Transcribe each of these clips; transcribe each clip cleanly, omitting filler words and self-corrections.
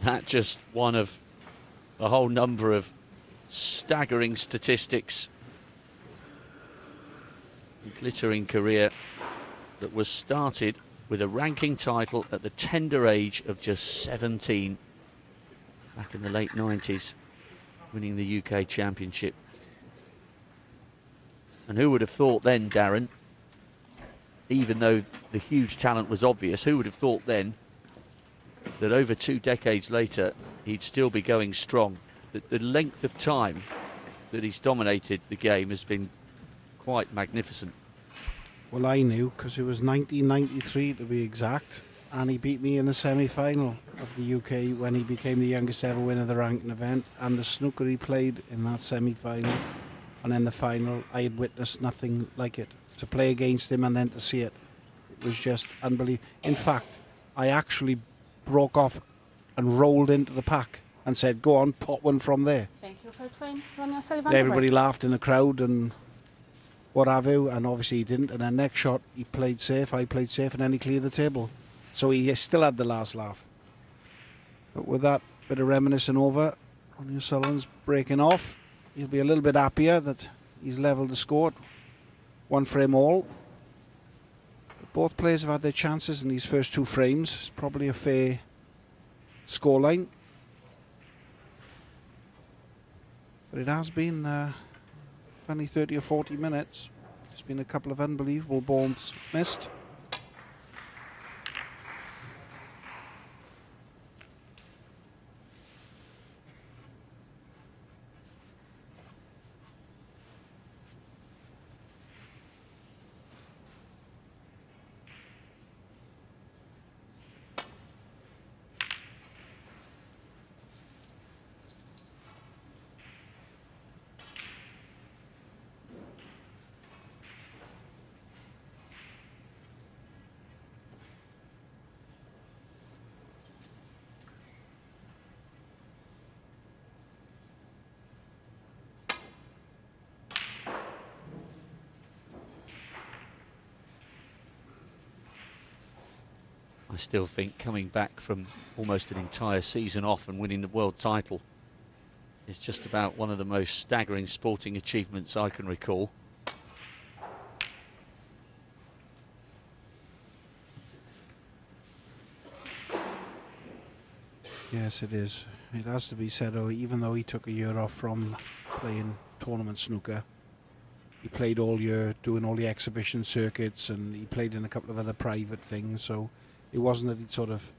That just one of a whole number of staggering statistics. A glittering career that was started with a ranking title at the tender age of just 17 back in the late 90s, winning the UK Championship. And who would have thought then, Darren, even though the huge talent was obvious, who would have thought then that over 2 decades later he'd still be going strong? The length of time that he's dominated the game has been quite magnificent. Well, I knew, because it was 1993 to be exact, and he beat me in the semi-final of the UK when he became the youngest ever winner of the ranking event, and the snooker he played in that semi-final and in the final, I had witnessed nothing like it. To play against him and then to see it, it was just unbelievable. In fact, I actually broke off and rolled into the pack and said, go on, pot one from there. Thank you, Fr3. Ronnie O'Sullivan. Everybody laughed in the crowd and what have you, and obviously he didn't. And then next shot, he played safe, I played safe, and then he cleared the table. So he still had the last laugh. But with that bit of reminiscing over, Ronnie O'Sullivan's breaking off. He'll be a little bit happier that he's levelled the score. 1 frame all. But both players have had their chances in these first 2 frames. It's probably a fair scoreline. But it has been only 30 or 40 minutes. There's been a couple of unbelievable balls missed. I still think coming back from almost an entire season off and winning the world title is just about one of the most staggering sporting achievements I can recall. Yes, it is. It has to be said, even though he took a year off from playing tournament snooker, he played all year doing all the exhibition circuits, and he played in a couple of other private things, so it wasn't that he'd sort of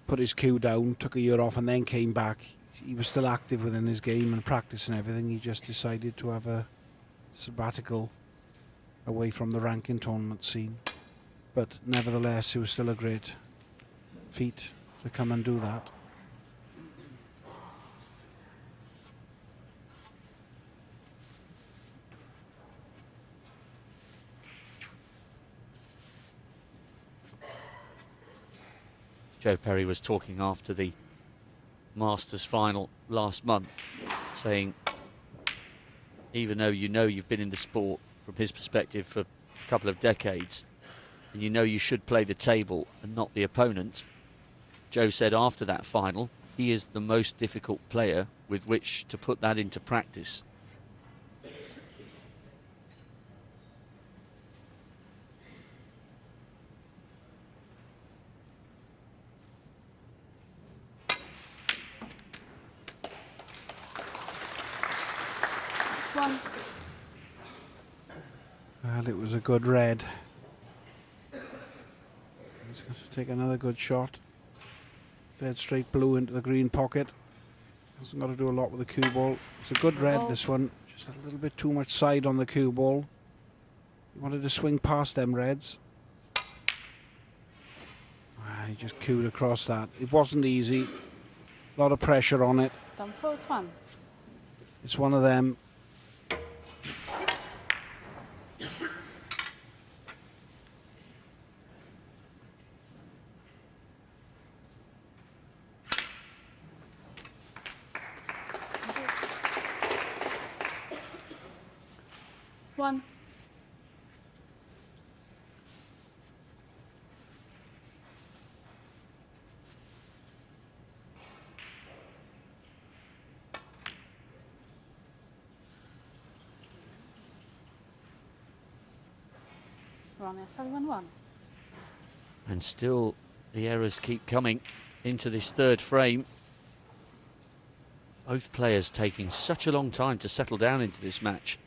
put his cue down, took a year off and then came back. He was still active within his game and practice and everything. He just decided to have a sabbatical away from the ranking tournament scene. But nevertheless, it was still a great feat to come and do that. Joe Perry was talking after the Masters final last month, saying even though you know you've been in the sport from his perspective for a couple of decades and you know you should play the table and not the opponent, Joe said after that final he is the most difficult player with which to put that into practice. Well, it was a good red. He's going to take another good shot. Dead straight blue into the green pocket. Hasn't got to do a lot with the cue ball. It's a good red, this one. Just a little bit too much side on the cue ball. He wanted to swing past them reds. He just cued across that. It wasn't easy. A lot of pressure on it. It's one of them. One. Ronnie O'Sullivan 1. And still the errors keep coming into this third frame. Both players taking such a long time to settle down into this match.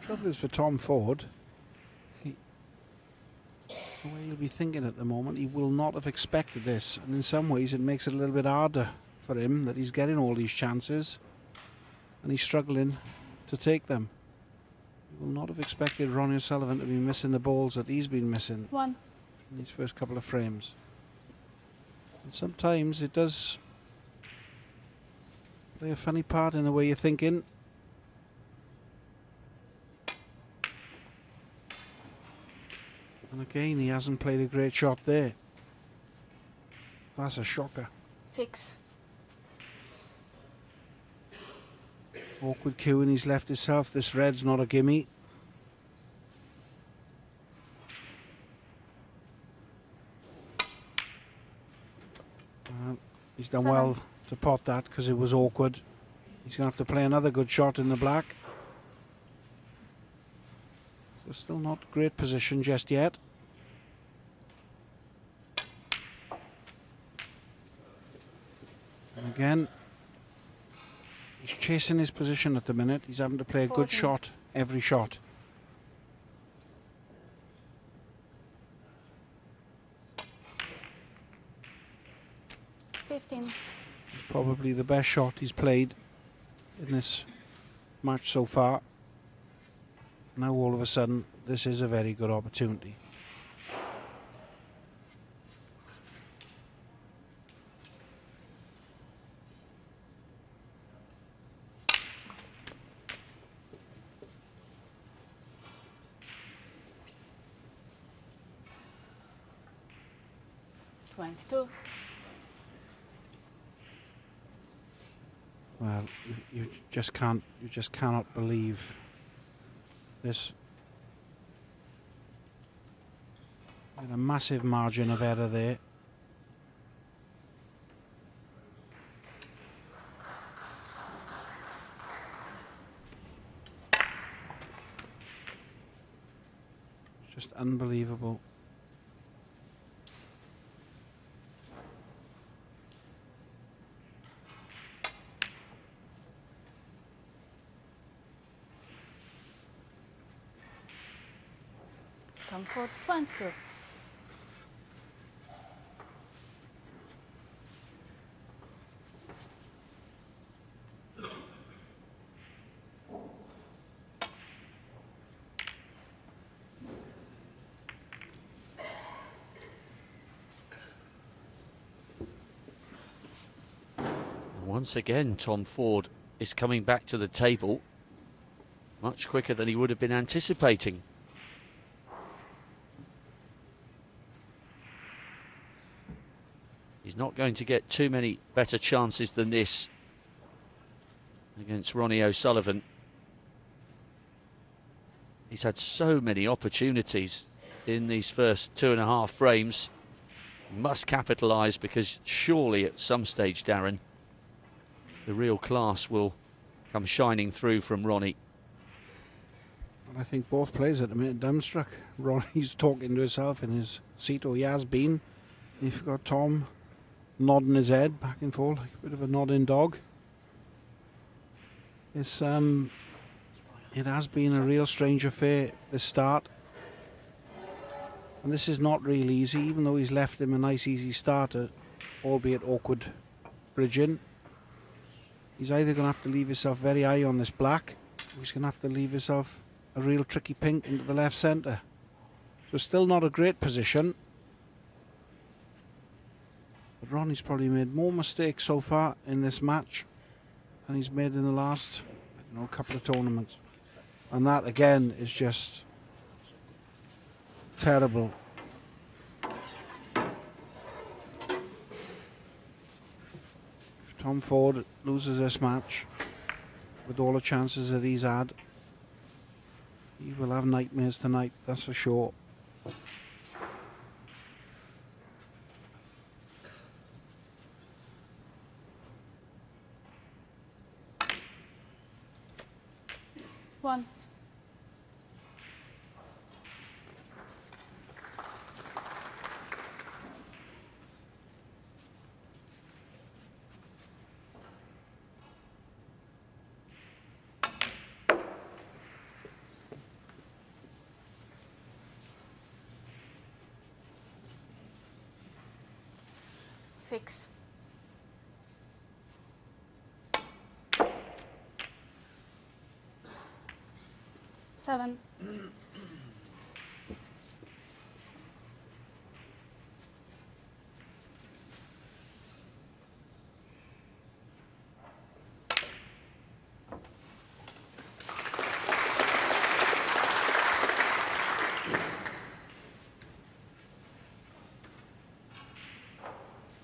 Trouble is for Tom Ford, the way he'll be thinking at the moment, he will not have expected this, and in some ways it makes it a little bit harder for him that he's getting all these chances and he's struggling to take them. He will not have expected Ronnie O'Sullivan to be missing the balls that he's been missing 1. in these first couple of frames. And sometimes it does play a funny part in the way you're thinking. And again, he hasn't played a great shot there. That's a shocker. 6. Awkward cue and he's left himself. This red's not a gimme. Well, he's done 7. well to pot that because it was awkward. He's going to have to play another good shot in the black. So still not great position just yet. And again, he's chasing his position at the minute. He's having to play a good 14. shot every shot. It's probably the best shot he's played in this match so far. Now all of a sudden, this is a very good opportunity. Well, you just cannot believe this. A massive margin of error there. It's just unbelievable. Tom Ford's 22. Once again, Tom Ford is coming back to the table much quicker than he would have been anticipating. He's not going to get too many better chances than this against Ronnie O'Sullivan. He's had so many opportunities in these first 2.5 frames. He must capitalise, because surely at some stage, Darren, the real class will come shining through from Ronnie. I think both players at the minute dumbstruck. Ronnie's talking to himself in his seat, or he has been. You've got Tom nodding his head back and forth, like a bit of a nodding dog. It's it has been a real strange affair, this start. And this is not real easy, even though he's left him a nice easy starter, albeit awkward bridging. He's either going to have to leave himself very high on this black, or he's going to have to leave himself a real tricky pink into the left centre. So still not a great position. But Ronnie's probably made more mistakes so far in this match than he's made in the last, I don't know, couple of tournaments. And that again is just terrible. If Tom Ford loses this match with all the chances that he's had, he will have nightmares tonight, that's for sure. 21. Six. 7.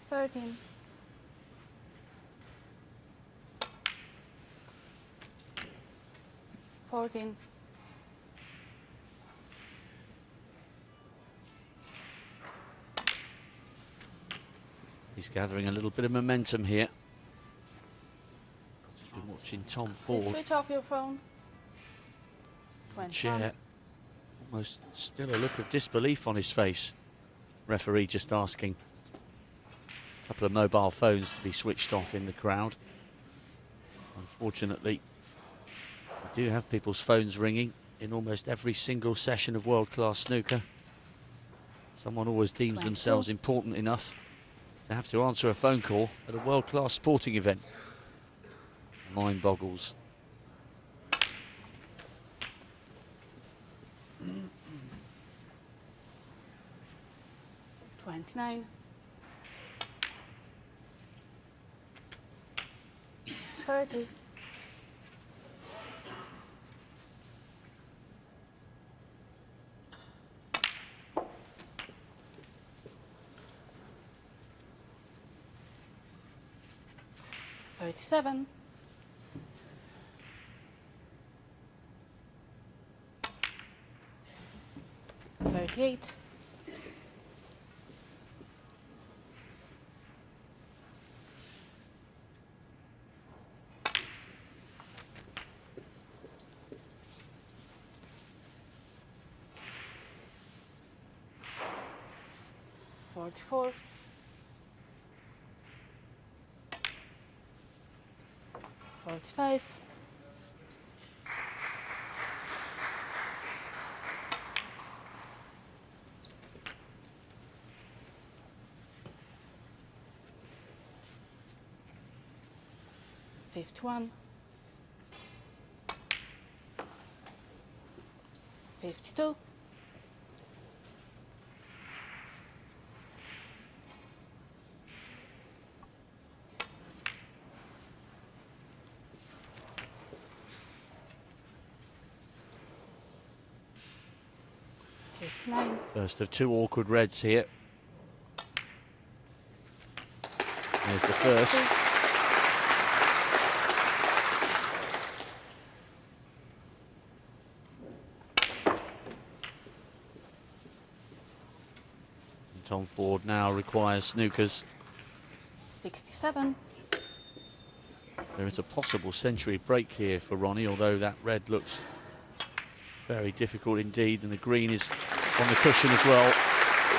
Thirteen. 14. He's gathering a little bit of momentum here. Been watching Tom Please Ford. switch off your phone. 21. Chair. Almost still a look of disbelief on his face. Referee just asking a couple of mobile phones to be switched off in the crowd. Unfortunately, we do have people's phones ringing in almost every single session of world-class snooker. Someone always deems 22. themselves important enough to have to answer a phone call at a world-class sporting event. Mind boggles. $29. 30. 37. 38. 44. 45. 51. 52. 59. First of two awkward reds here. There's the first. 60. And Tom Ford now requires snookers. 67. There is a possible century break here for Ronnie, although that red looks very difficult indeed, and the green is on the cushion as well.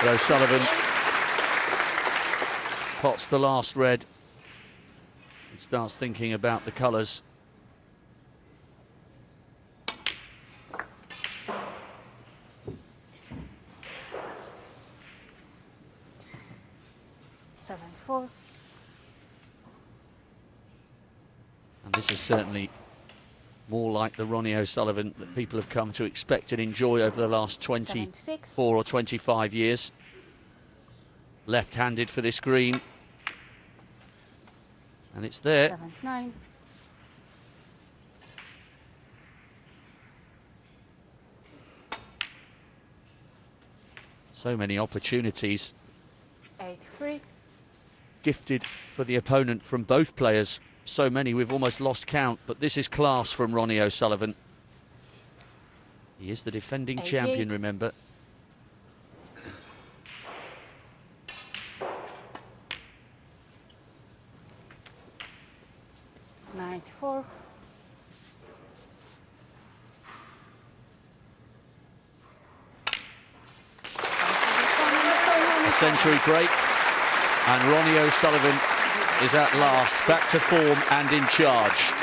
But O'Sullivan pots the last red and starts thinking about the colours. $74. And this is certainly more like the Ronnie O'Sullivan that people have come to expect and enjoy over the last 24 76. or 25 years. Left-handed for this green. And it's there. 79. So many opportunities 83. gifted for the opponent from both players. So many we've almost lost count, but this is class from Ronnie O'Sullivan. He is the defending 88. champion, remember. $94. century break, and Ronnie O'Sullivan is at last back to form and in charge.